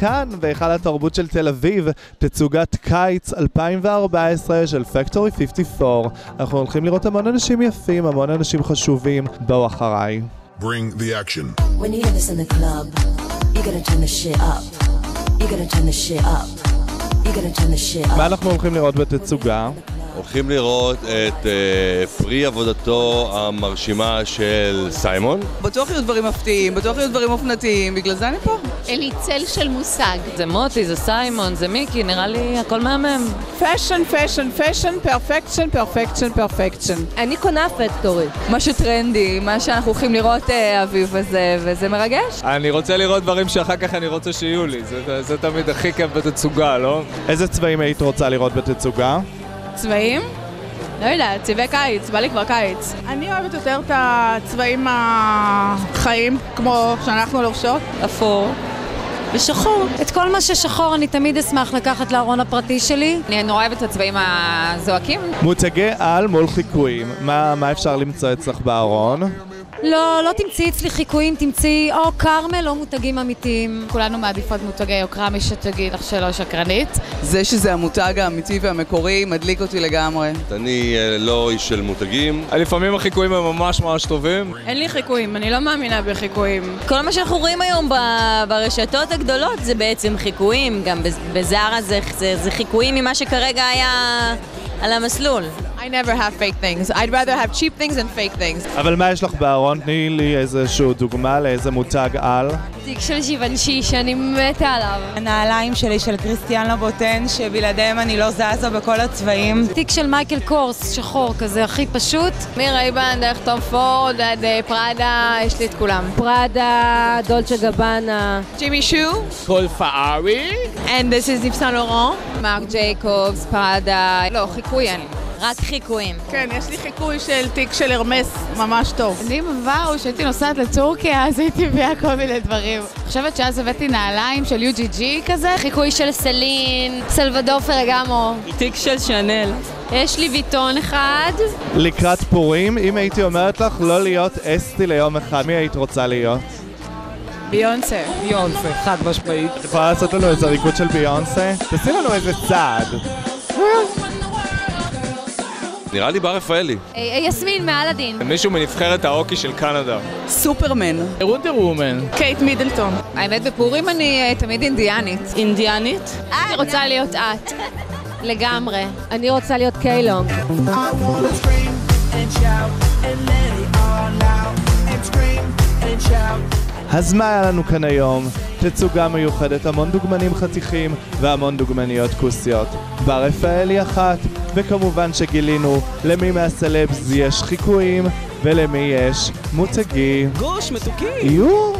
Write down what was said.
כאן בהיכל התרבות של תל אביב, תצוגת קיץ 2014 של Factory 54. אנחנו הולכים לראות המון אנשים יפים, המון אנשים חשובים. בואו אחריי. Bring the action. When you hear this in the club, you gotta turn the shit up. You gotta turn the shit up. You gotta turn the shit up. מה אנחנו הולכים לראות בתצוגה? הולכים לראות את פרי עבודתו המרשימה של סיימון. בטוח יהיו דברים מפתיעים, בטוח יהיו דברים אופנתיים, בגלל זה אני פה. אלי צל של מושג. זה מוטי, זה סיימון, זה מיקי, נראה לי הכל מהמם. פשן, פשן, פשן, פרפקשן, פרפקשן, פרפקשן. אני קונה פקטורי. מה שטרנדי, מה שאנחנו הולכים לראות אביב הזה, וזה מרגש. אני רוצה לראות דברים שאחר כך אני רוצה שיהיו לי, זה תמיד הכי כיף בתצוגה, לא? איזה צבעים היית רוצה לראות בתצוגה? צבעים? לא יודעת, צבעי קיץ, בא לי כבר קיץ. אני אוהבת יותר את הצבעים החיים, כמו שאנחנו לובשות. אפור. ושחור. את כל מה ששחור אני תמיד אשמח לקחת לארון הפרטי שלי. אני נורא אוהבת את הצבעים הזועקים. מוצגי על מול חיקויים. מה אפשר למצוא אצלך בארון? לא תמצאי אצלי חיקויים, תמצאי או קרמל או מותגים אמיתיים. כולנו מעדיפות מותגי יוקרה, מי שתגיד לך שלא שקרנית. זה שזה המותג האמיתי והמקורי מדליק אותי לגמרי. אני לא איש של מותגים. לפעמים החיקויים הם ממש ממש טובים. אין לי חיקויים, אני לא מאמינה בחיקויים. כל מה שאנחנו רואים היום ברשתות הגדולות זה בעצם חיקויים. גם בזארה זה חיקויים ממה שכרגע היה על המסלול. I never have fake things. I'd rather have cheap things than fake things. אבל מה יש לך בארון? תני לי איזשהו דוגמה לאיזה מותג על. תיק של שיוונשי שאני מתה עליו. הנעליים שלי של קריסטיאן לובוטן, שבלעדיהם אני לא זזה בכל הצבעים. תיק של מייקל קורס, שחור כזה, הכי פשוט. מרייבן, דרך טום פורד, עד פראדה, יש לי את כולם. פראדה, דולצ'ה גבאנה. ג'ימי שו. כל פארי. And this is Yves Saint Laurent. מרק ג'ייקובס, פראדה. לא, חיקוי אין. רק חיקויים. כן, יש לי חיקוי של תיק של הרמס ממש טוב. אני מבאו שהייתי נוסעת לטורקיה, אז הייתי מביאה כל מיני דברים. חושבת שאז הבאתי נעליים של UGG כזה. חיקוי של סלין, סלבדור פרגמו. תיק של שנל. יש לי ויטון אחד. לקראת פורים, אם הייתי אומרת לך לא להיות אסתי ליום אחד, מי היית רוצה להיות? ביונסה. ביונסה, חד משמעית. את יכולה לעשות לנו איזה ריקוד של ביונסה? תעשי לנו איזה צעד. נראה לי בר רפאלי. יסמין מאלאדין. מישהו מנבחרת האוקי של קנדה. סופרמן. וונדר וומן. קייט מידלטון. האמת בפורים אני תמיד אינדיאנית. אינדיאנית? אני רוצה להיות את. לגמרי. אני רוצה להיות קיילונג. אז מה היה לנו כאן היום? תצוגה מיוחדת, המון דוגמנים חתיכים והמון דוגמניות כוסיות. בר רפאלי אחת, וכמובן שגילינו למי מהסלבס יש חיקויים ולמי יש מותגים. גוש מתוקים. יו!